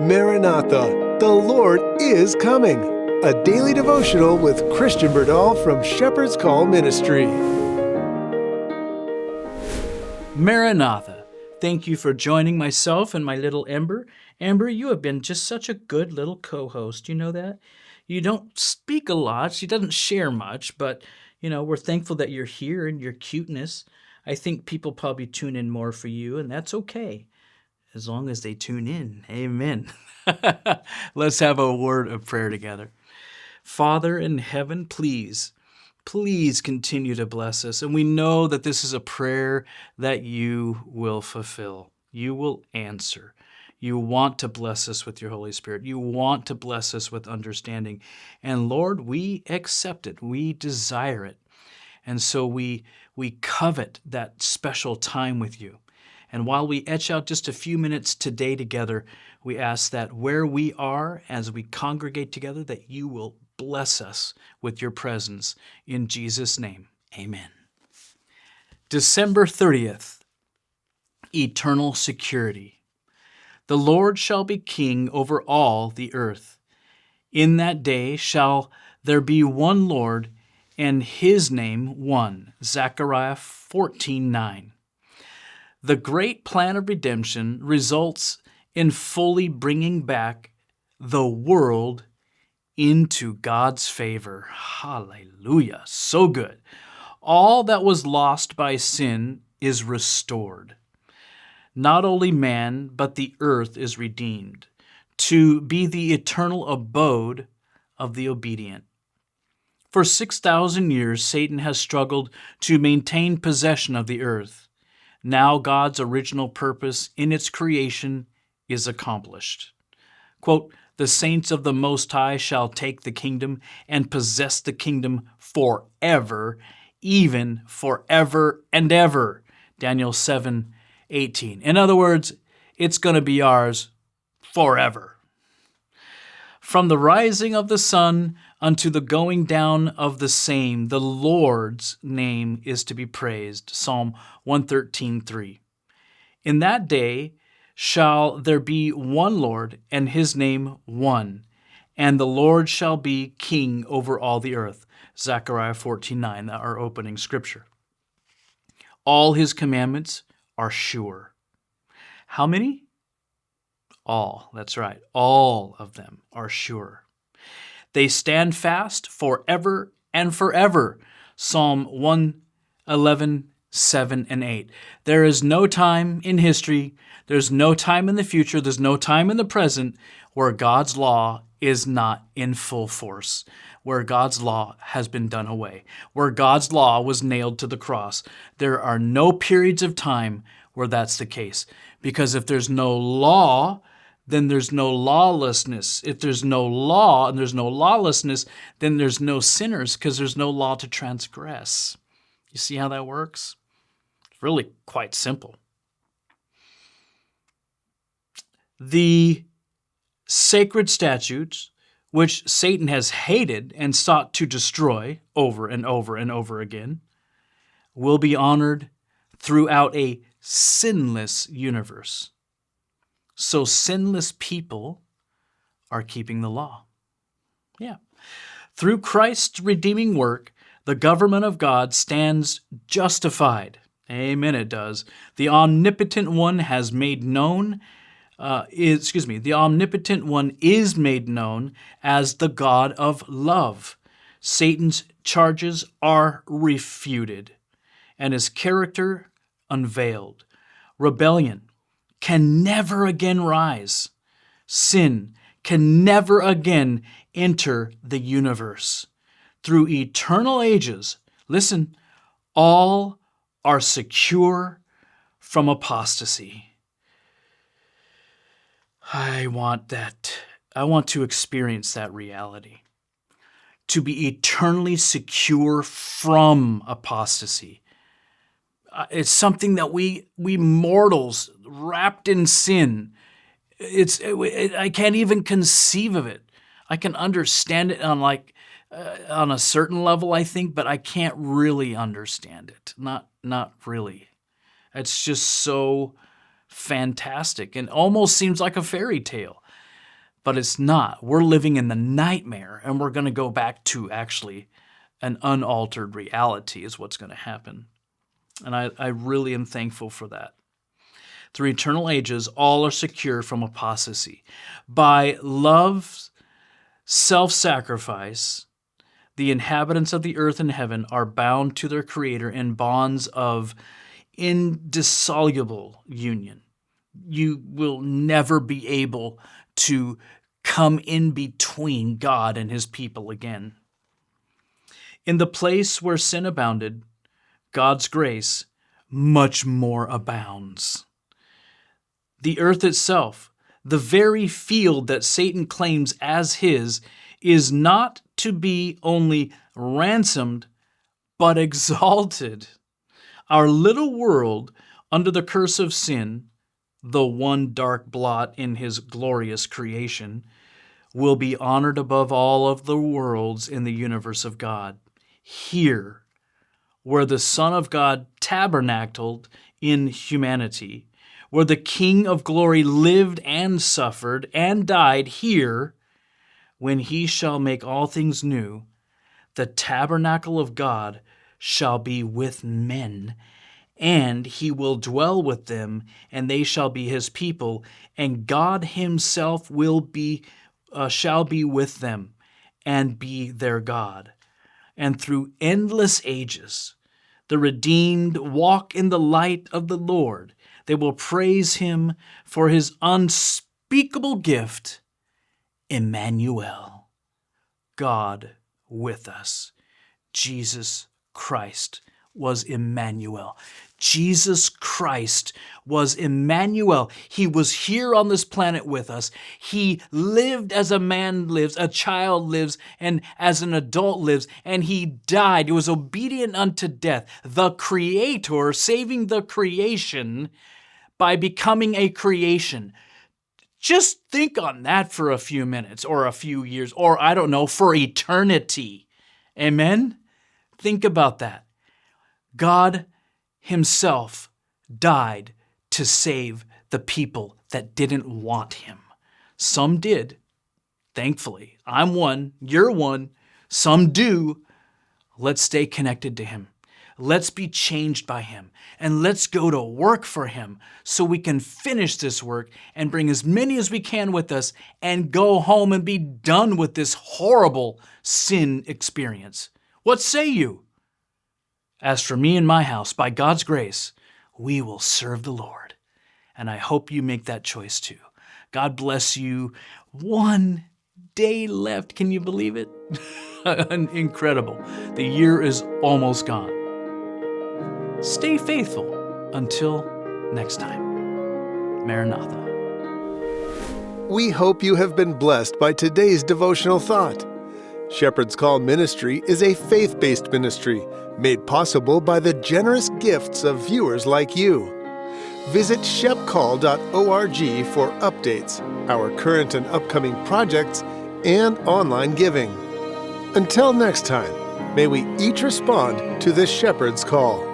Maranatha, the Lord is coming. A daily devotional with Christian Burdall from Shepherd's Call Ministry. Maranatha, thank you for joining myself and my little Ember. Ember, you have been just such a good little co-host. You know that? You don't speak a lot. She doesn't share much, but, we're thankful that you're here and your cuteness. I think people probably tune in more for you, and that's okay, as long as they tune in. Amen. Let's have a word of prayer together. Father in heaven, please continue to bless us. And we know that this is a prayer that you will fulfill. You will answer. You want to bless us with your Holy Spirit. You want to bless us with understanding. And Lord, we accept it. We desire it. And so we covet that special time with you. And while we etch out just a few minutes today together, we ask that where we are as we congregate together, that you will bless us with your presence. In Jesus' name, amen. December 30th, eternal security. The Lord shall be king over all the earth. In that day shall there be one Lord, and his name one. Zechariah 14:9. The great plan of redemption results in fully bringing back the world into God's favor. Hallelujah. So good. All that was lost by sin is restored. Not only man, but the earth is redeemed to be the eternal abode of the obedient. For 6,000 years, Satan has struggled to maintain possession of the earth. Now God's original purpose in its creation is accomplished. Quote, the saints of the Most High shall take the kingdom and possess the kingdom forever, even forever and ever. Daniel 7:18. In other words, it's going to be ours forever. From the rising of the sun unto the going down of the same, the Lord's name is to be praised. Psalm 113:3. In that day shall there be one Lord, and his name one, and the Lord shall be king over all the earth. Zechariah 14:9, our opening scripture. All his commandments are sure. How many? All, that's right. All of them are sure. They stand fast forever and forever. Psalm 111:7 and 8. There is no time in history, there's no time in the future, there's no time in the present where God's law is not in full force, where God's law has been done away, where God's law was nailed to the cross. There are no periods of time where that's the case. Because if there's no law, then there's no lawlessness. If there's no law and there's no lawlessness, then there's no sinners because there's no law to transgress. You see how that works? It's really quite simple. The sacred statutes, which Satan has hated and sought to destroy over and over and over again, will be honored throughout a sinless universe. So sinless people are keeping the law. Yeah. Through Christ's redeeming work, the government of God stands justified. Amen, it does. The omnipotent one has made known, the omnipotent one is made known as the God of love. Satan's charges are refuted and his character unveiled. Rebellion can never again rise. Sin can never again enter the universe. Through eternal ages, listen, all are secure from apostasy. I want that. I want to experience that reality. To be eternally secure from apostasy. It's something that we mortals wrapped in sin, I can't even conceive of it. I can understand it on a certain level, I think, but I can't really understand it. Not really. It's just so fantastic and almost seems like a fairy tale. But it's not. We're living in the nightmare, and we're going to go back to actually an unaltered reality is what's going to happen. And I really am thankful for that. Through eternal ages, all are secure from apostasy. By love's self-sacrifice, the inhabitants of the earth and heaven are bound to their Creator in bonds of indissoluble union. You will never be able to come in between God and his people again. In the place where sin abounded, God's grace much more abounds. The earth itself, the very field that Satan claims as his, is not to be only ransomed, but exalted. Our little world, under the curse of sin, the one dark blot in his glorious creation, will be honored above all of the worlds in the universe of God. Here, where the Son of God tabernacled in humanity, where the King of glory lived and suffered and died, here, when he shall make all things new, the tabernacle of God shall be with men, and he will dwell with them, and they shall be his people, and God himself shall be with them, and be their God. And through endless ages, the redeemed walk in the light of the Lord. They will praise him for his unspeakable gift, Emmanuel, God with us. Jesus Christ was Emmanuel. Jesus Christ was Emmanuel. He was here on this planet with us. He lived as a man lives, a child lives, and as an adult lives, and he died. He was obedient unto death. The Creator saving the creation by becoming a creation. Just think on that for a few minutes or a few years, or I don't know, for eternity. Amen? Think about that. God himself died to save the people that didn't want him. Some did, thankfully. I'm one, you're one, some do. Let's stay connected to him. Let's be changed by him, and let's go to work for him so we can finish this work and bring as many as we can with us and go home and be done with this horrible sin experience. What say you? As for me and my house, by God's grace, we will serve the Lord. And I hope you make that choice too. God bless you. One day left. Can you believe it? Incredible. The year is almost gone. Stay faithful until next time. Maranatha. We hope you have been blessed by today's devotional thought. Shepherd's Call Ministry is a faith-based ministry made possible by the generous gifts of viewers like you. Visit shepcall.org for updates, our current and upcoming projects, and online giving. Until next time, may we each respond to the Shepherd's Call.